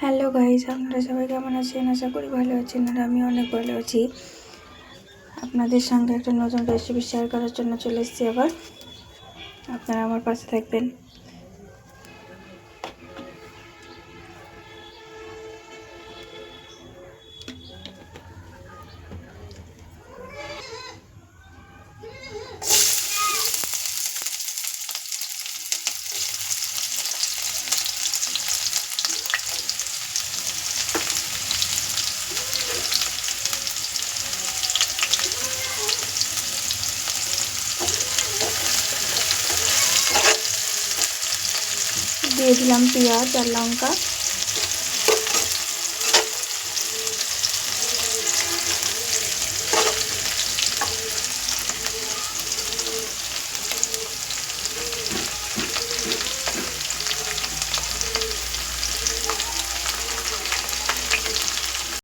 Hello guys, আপনারা সবাই কেমন আছেন? আশা করি ভালো আছেন। আর আমি অনেক ভালো আছি। আপনাদের সঙ্গে একটা নতুন রেসিপি শেয়ার করার জন্য চলে এসেছি আবার। আপনারা আমার পাশে থাকবেন। দিয়ে দিলাম পেঁয়াজ আর লঙ্কা।